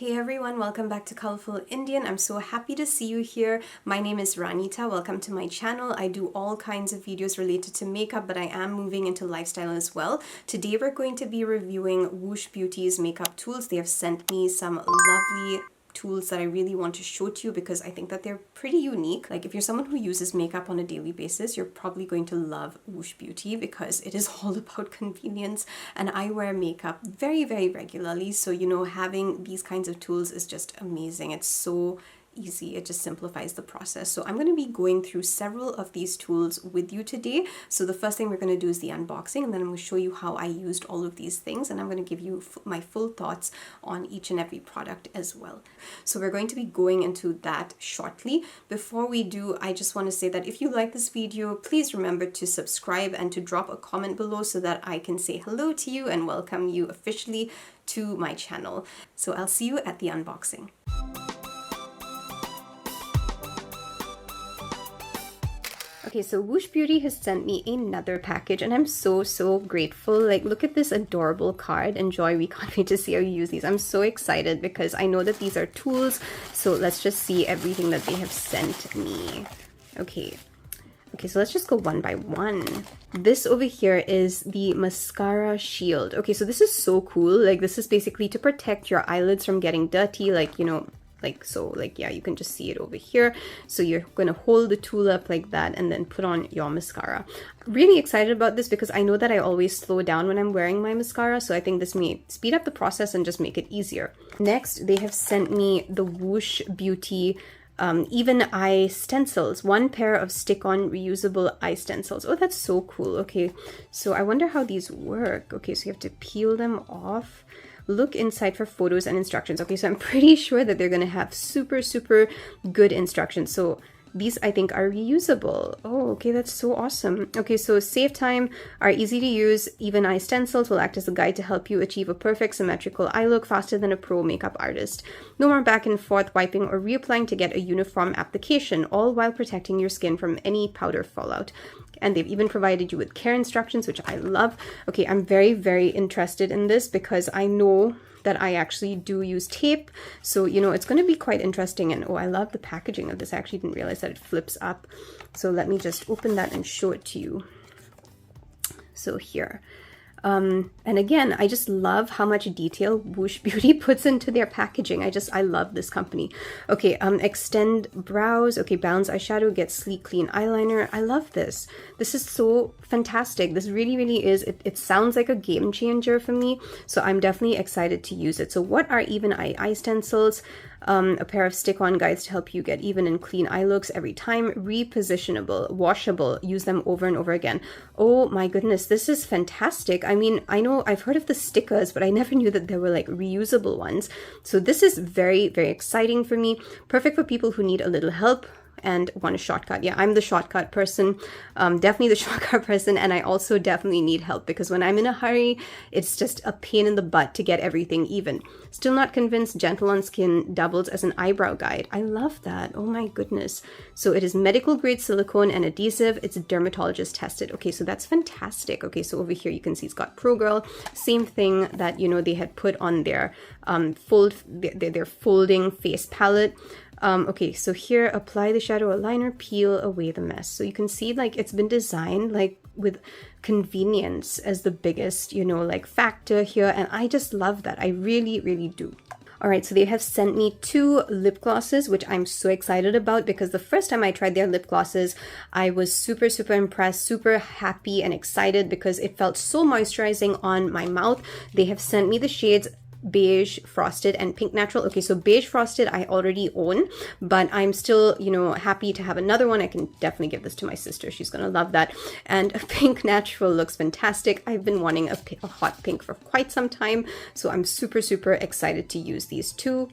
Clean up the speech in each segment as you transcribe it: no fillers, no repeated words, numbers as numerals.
Hey everyone, welcome back to Colourful Indian. I'm so happy to see you here. My name is Ranita. Welcome to my channel. I do all kinds of videos related to makeup, but I am moving into lifestyle as well. Today we're going to be reviewing Woosh Beauty's makeup tools. They have sent me some lovely tools that I really want to show to you because I think that they're pretty unique. Like if you're someone who uses makeup on a daily basis, you're probably going to love Woosh Beauty because it is all about convenience, and I wear makeup very, very regularly. So, having these kinds of tools is just amazing. It's so easy. It just simplifies the process. So I'm going to be going through several of these tools with you today. So the first thing we're going to do is the unboxing, and then I'm going to show you how I used all of these things, and I'm going to give you my full thoughts on each and every product as well. So we're going to be going into that shortly. Before we do, I just want to say that if you like this video, please remember to subscribe and to drop a comment below so that I can say hello to you and welcome you officially to my channel. So I'll see you at the unboxing. Okay, so Woosh Beauty has sent me another package and I'm so grateful. Like, look at this adorable card. Enjoy, we can't wait to see how you use these. I'm so excited because I know that these are tools. So let's just see everything that they have sent me. Okay, so let's just go one by one. This over here is the Mascara Shield. Okay, so this is so cool. Like, this is basically to protect your eyelids from getting dirty, like, yeah, you can just see it over here. So you're going to hold the tool up like that and then put on your mascara. Really excited about this because I know that I always slow down when I'm wearing my mascara. So I think this may speed up the process and just make it easier. Next, they have sent me the Woosh Beauty even eye stencils, one pair of stick-on reusable eye stencils. Oh, that's so cool. Okay, so I wonder how these work. Okay, so you have to peel them off. Look inside for photos and instructions. Okay, so I'm pretty sure that they're going to have super good instructions. So these, I think, are reusable. Oh, okay, that's so awesome. Okay, so save time, are easy to use. Even eye stencils will act as a guide to help you achieve a perfect symmetrical eye look faster than a pro makeup artist. No more back and forth wiping or reapplying to get a uniform application, all while protecting your skin from any powder fallout. And they've even provided you with care instructions, which I love. Okay, I'm very interested in this because I know that I actually do use tape. So, it's going to be quite interesting. And oh, I love the packaging of this. I actually didn't realize that it flips up. So let me just open that and show it to you. So here. And again, I just love how much detail Woosh Beauty puts into their packaging. I love this company. Okay, extend brows. Okay, balance eyeshadow, get sleek, clean eyeliner. I love this. This is so fantastic. This really is. It sounds like a game changer for me. So I'm definitely excited to use it. So what are even eye stencils? A pair of stick-on guides to help you get even and clean eye looks every time. Repositionable, washable, use them over and over again. Oh my goodness, this is fantastic. I mean, I know I've heard of the stickers, but I never knew that there were like reusable ones. So this is very exciting for me. Perfect for people who need a little help and want a shortcut. Yeah, I'm the shortcut person, definitely the shortcut person, and I also definitely need help because when I'm in a hurry, it's just a pain in the butt to get everything even. Still not convinced? Gentle on skin, doubles as an eyebrow guide. I love that. Oh my goodness. So it is medical grade silicone and adhesive. It's dermatologist tested. Okay, so that's fantastic. Okay, so over here you can see it's got Pro Girl, same thing that they had put on their their folding face palette. Okay, so here, apply the shadow liner, peel away the mess. So you can see like it's been designed like with convenience as the biggest, like factor here. And I just love that. I really do. All right, so they have sent me 2 lip glosses, which I'm so excited about because the first time I tried their lip glosses, I was super impressed, super happy and excited because it felt so moisturizing on my mouth. They have sent me the shades Beige Frosted and Pink Natural. Okay, so Beige Frosted I already own, but I'm still, happy to have another one. I can definitely give this to my sister. She's gonna love that. And Pink Natural looks fantastic. I've been wanting a hot pink for quite some time, so I'm super excited to use these two.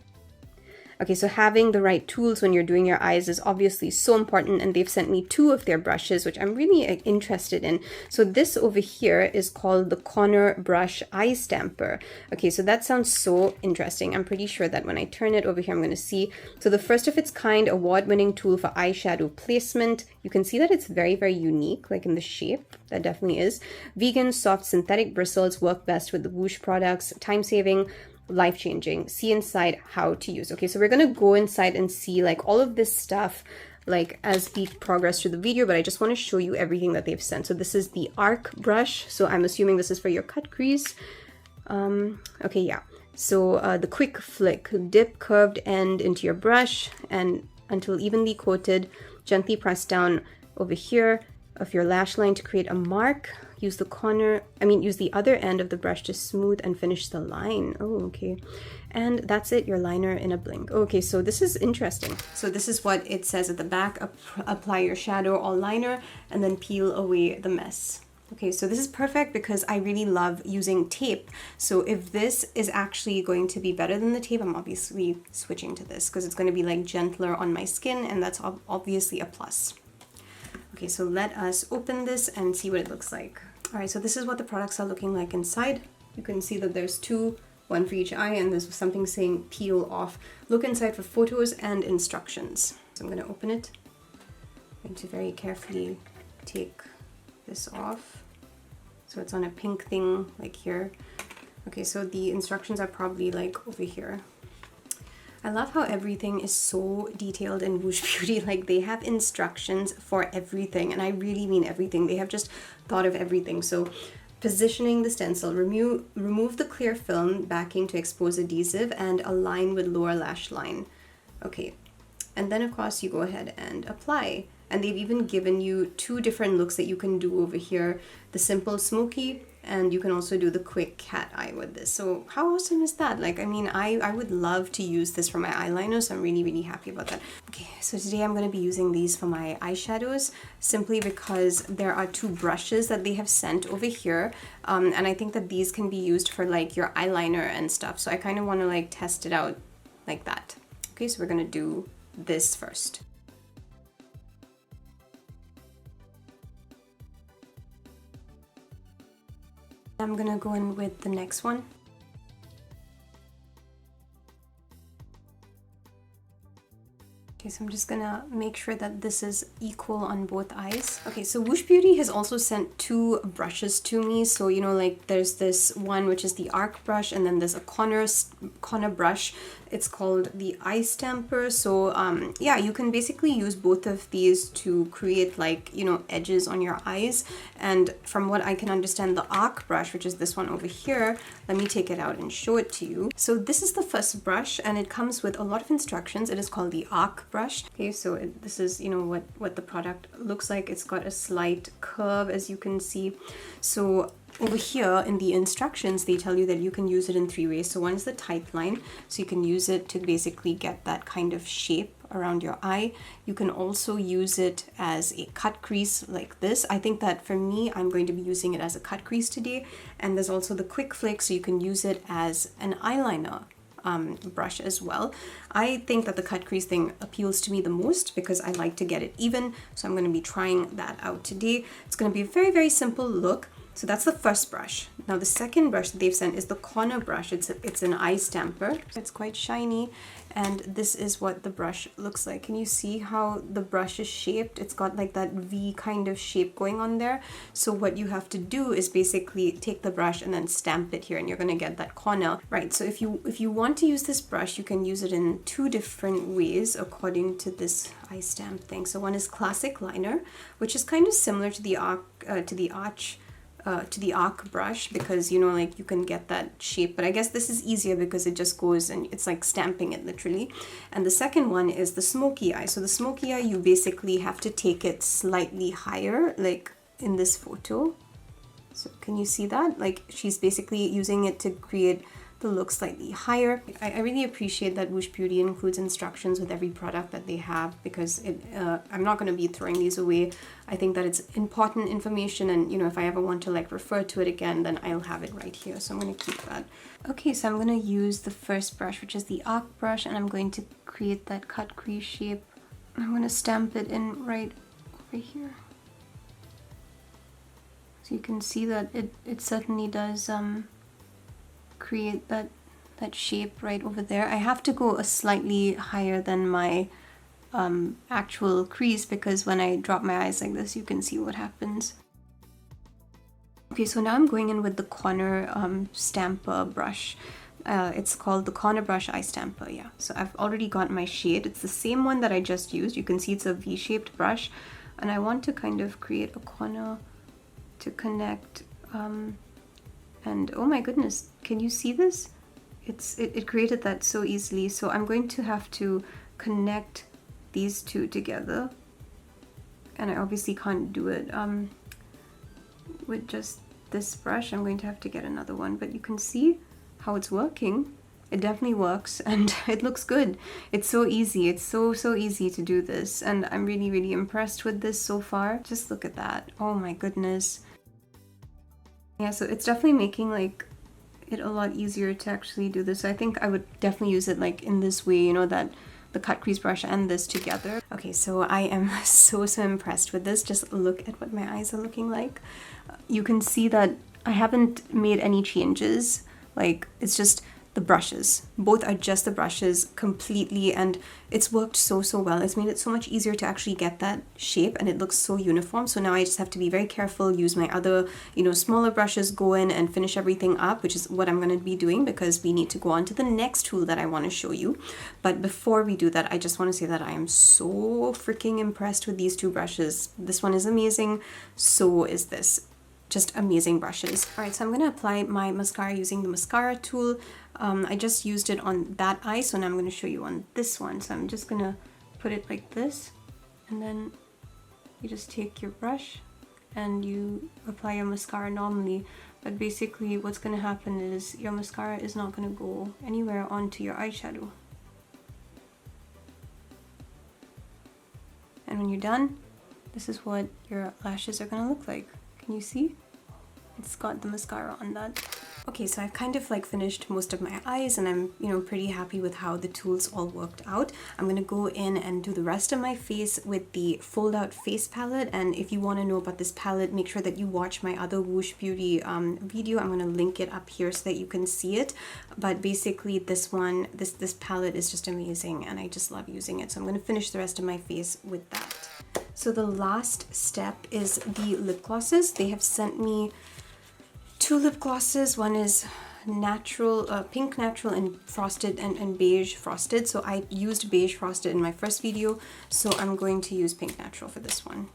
Okay, so having the right tools when you're doing your eyes is obviously so important, and they've sent me 2 of their brushes, which I'm really interested in. So this over here is called the Corner Brush Eye Stamper. Okay, so that sounds so interesting. I'm pretty sure that when I turn it over here, I'm going to see. So the first of its kind award-winning tool for eyeshadow placement. You can see that it's very unique, like in the shape. That definitely is. Vegan, soft, synthetic bristles work best with the Woosh products. Time-saving. life-changing. See inside how to use. Okay, so we're gonna go inside and see like all of this stuff like as we progress through the video, but I just want to show you everything that they've sent. So this is the arc brush, so I'm assuming this is for your cut crease. Okay, yeah, so the quick flick, dip curved end into your brush and until evenly coated, gently press down over here of your lash line to create a mark. Use the other end of the brush to smooth and finish the line. Oh, okay. And that's it, your liner in a blink. Okay, so this is interesting. So this is what it says at the back. Apply your shadow or liner and then peel away the mess. Okay, so this is perfect because I really love using tape. So if this is actually going to be better than the tape, I'm obviously switching to this because it's going to be like gentler on my skin, and that's obviously a plus. Okay, so let us open this and see what it looks like. All right, so this is what the products are looking like inside. You can see that there's two, one for each eye, and there's something saying peel off. Look inside for photos and instructions. So I'm gonna open it. I'm going to very carefully take this off. So it's on a pink thing like here. Okay, so the instructions are probably like over here. I love how everything is so detailed in Woosh Beauty. Like they have instructions for everything, and I really mean everything. They have just thought of everything. So positioning the stencil, remove the clear film backing to expose adhesive and align with lower lash line. Okay, and then of course you go ahead and apply. And they've even given you two different looks that you can do over here. The simple smoky, and you can also do the quick cat eye with this. So how awesome is that? Like, I mean, I would love to use this for my eyeliner, so I'm really, really happy about that. Okay, so today I'm gonna be using these for my eyeshadows, simply because there are two brushes that they have sent over here. And I think that these can be used for like your eyeliner and stuff. So I kind of wanna like test it out like that. Okay, so we're gonna do this first. I'm gonna go in with the next one. Okay, so I'm just gonna make sure that this is equal on both eyes. Okay, so Woosh Beauty has also sent two brushes to me. So, you know, like there's this one which is the arc brush, and then there's a corner brush. It's called the eye stamper. So yeah, you can basically use both of these to create like, you know, edges on your eyes. And from what I can understand, the arc brush, which is this one over here, let me take it out and show it to you. So this is the first brush, and it comes with a lot of instructions. It is called the arc brush. Okay, so this is, you know, what the product looks like. It's got a slight curve, as you can see. So over here in the instructions, they tell you that you can use it in three ways. So one is the tight line, so you can use it to basically get that kind of shape around your eye. You can also use it as a cut crease like this. I think that for me, I'm going to be using it as a cut crease today. And there's also the quick flick, so you can use it as an eyeliner brush as well. I think that the cut crease thing appeals to me the most because I like to get it even. So I'm going to be trying that out today. It's going to be a very, very simple look. So that's the first brush. Now the second brush that they've sent is the corner brush. It's an eye stamper. It's quite shiny, and this is what the brush looks like. Can you see how the brush is shaped? It's got like that V kind of shape going on there. So what you have to do is basically take the brush and then stamp it here, and you're gonna get that corner. Right, so if you want to use this brush, you can use it in two different ways according to this eye stamp thing. So one is classic liner, which is kind of similar to the arc brush, because, you know, like you can get that shape, but I guess this is easier because it just goes and it's like stamping it literally. And the second one is the smoky eye. So the smoky eye, you basically have to take it slightly higher, like in this photo. So can you see that? Like she's basically using it to create the look slightly higher. I really appreciate that Woosh Beauty includes instructions with every product that they have, because I'm not going to be throwing these away. I think that it's important information, and you know, if I ever want to like refer to it again, then I'll have it right here. So I'm going to keep that. Okay, so I'm going to use the first brush, which is the arc brush, and I'm going to create that cut crease shape. I'm going to stamp it in right over here. So you can see that it certainly does create that shape right over there. I have to go a slightly higher than my actual crease, because when I drop my eyes like this, you can see what happens. Okay, so now I'm going in with the corner stamper brush. It's called the Corner Brush Eye Stamper, yeah. So I've already got my shade. It's the same one that I just used. You can see it's a V-shaped brush. And I want to kind of create a corner to connect. And oh my goodness, can you see this? It created that so easily. So I'm going to have to connect these two together. And I obviously can't do it with just this brush. I'm going to have to get another one, but you can see how it's working. It definitely works and it looks good. It's so easy. It's so easy to do this, and I'm really impressed with this so far. Just look at that. Oh my goodness. Yeah, so it's definitely making like it a lot easier to actually do this. So I think I would definitely use it like in this way, you know, that the cut crease brush and this together. Okay, so I am so impressed with this. Just look at what my eyes are looking like. You can see that I haven't made any changes. Like, it's just the brushes. Both are just the brushes completely, and it's worked so well. It's made it so much easier to actually get that shape, and it looks so uniform. So now I just have to be very careful, use my other, you know, smaller brushes, go in and finish everything up, which is what I'm going to be doing because we need to go on to the next tool that I want to show you. But before we do that, I just want to say that I am so freaking impressed with these two brushes. This one is amazing. So is this. Just amazing brushes. All right, so I'm going to apply my mascara using the mascara tool. I just used it on that eye, so now I'm going to show you on this one. So I'm just going to put it like this, and then you just take your brush and you apply your mascara normally. But basically what's going to happen is your mascara is not going to go anywhere onto your eyeshadow. And when you're done, this is what your lashes are going to look like. Can you see? It's got the mascara on that. Okay, so I've kind of like finished most of my eyes, and I'm, you know, pretty happy with how the tools all worked out. I'm gonna go in and do the rest of my face with the fold out face palette. And if you want to know about this palette, make sure that you watch my other Woosh Beauty video. I'm gonna link it up here so that you can see it. But basically this one, this palette is just amazing, and I just love using it. So I'm gonna finish the rest of my face with that. So the last step is the lip glosses. They have sent me two lip glosses. One is natural, pink natural, and frosted and beige frosted. So I used beige frosted in my first video, so I'm going to use pink natural for this one.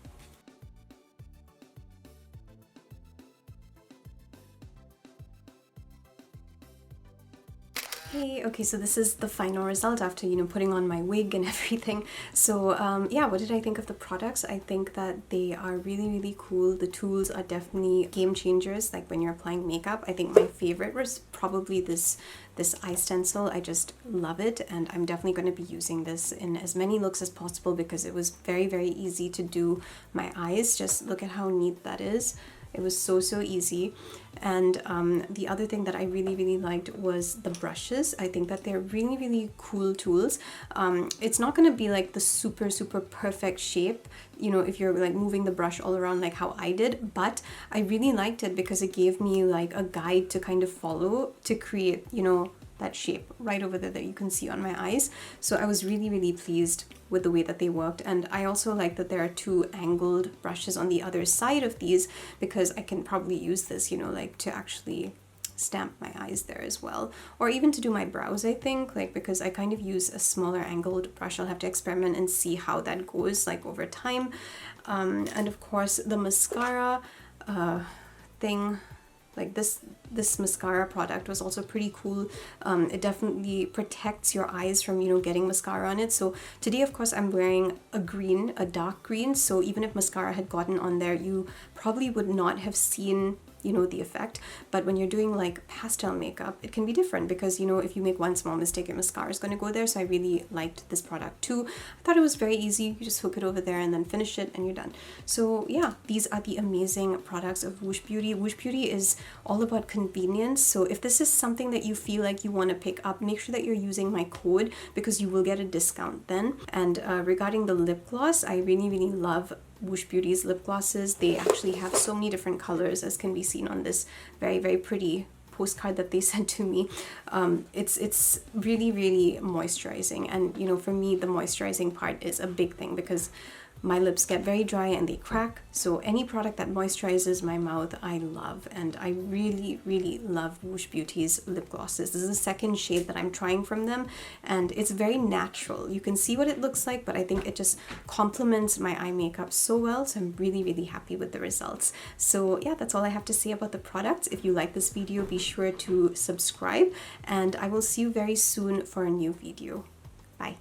Hey, okay, so this is the final result after, you know, putting on my wig and everything. So yeah, what did I think of the products? I think that they are really cool. The tools are definitely game changers, like when you're applying makeup. I think my favorite was probably this eye stencil. I just love it, and I'm definitely going to be using this in as many looks as possible because it was very easy to do my eyes. Just look at how neat that is. It was so easy. And the other thing that I really liked was the brushes. I think that they're really cool tools. It's not going to be like the super perfect shape, you know, if you're like moving the brush all around like how I did, but I really liked it because it gave me like a guide to kind of follow to create, you know, that shape right over there that you can see on my eyes. So I was really pleased with the way that they worked. And I also like that there are two angled brushes on the other side of these, because I can probably use this, you know, like to actually stamp my eyes there as well, or even to do my brows, I think, like, because I kind of use a smaller angled brush. I'll have to experiment and see how that goes like over time. And of course the mascara thing, like this mascara product was also pretty cool. It definitely protects your eyes from, you know, getting mascara on it. So today, of course, I'm wearing a dark green, so even if mascara had gotten on there, you probably would not have seen, you know, the effect. But when you're doing like pastel makeup, it can be different because, you know, if you make one small mistake, your mascara is going to go there. So I really liked this product too. I thought it was very easy. You just hook it over there and then finish it and you're done. So yeah, these are the amazing products of Woosh Beauty. Woosh Beauty is all about convenience. So if this is something that you feel like you want to pick up, make sure that you're using my code because you will get a discount then. And regarding the lip gloss, I really love Woosh Beauty's lip glosses. They actually have so many different colors, as can be seen on this very pretty postcard that they sent to me. It's really moisturizing, and you know, for me the moisturizing part is a big thing because my lips get very dry and they crack. So any product that moisturizes my mouth, I love. And I really, really love Woosh Beauty's lip glosses. This is the second shade that I'm trying from them, and it's very natural. You can see what it looks like, but I think it just complements my eye makeup so well. So I'm really, really happy with the results. So yeah, that's all I have to say about the products. If you like this video, be sure to subscribe, and I will see you very soon for a new video. Bye.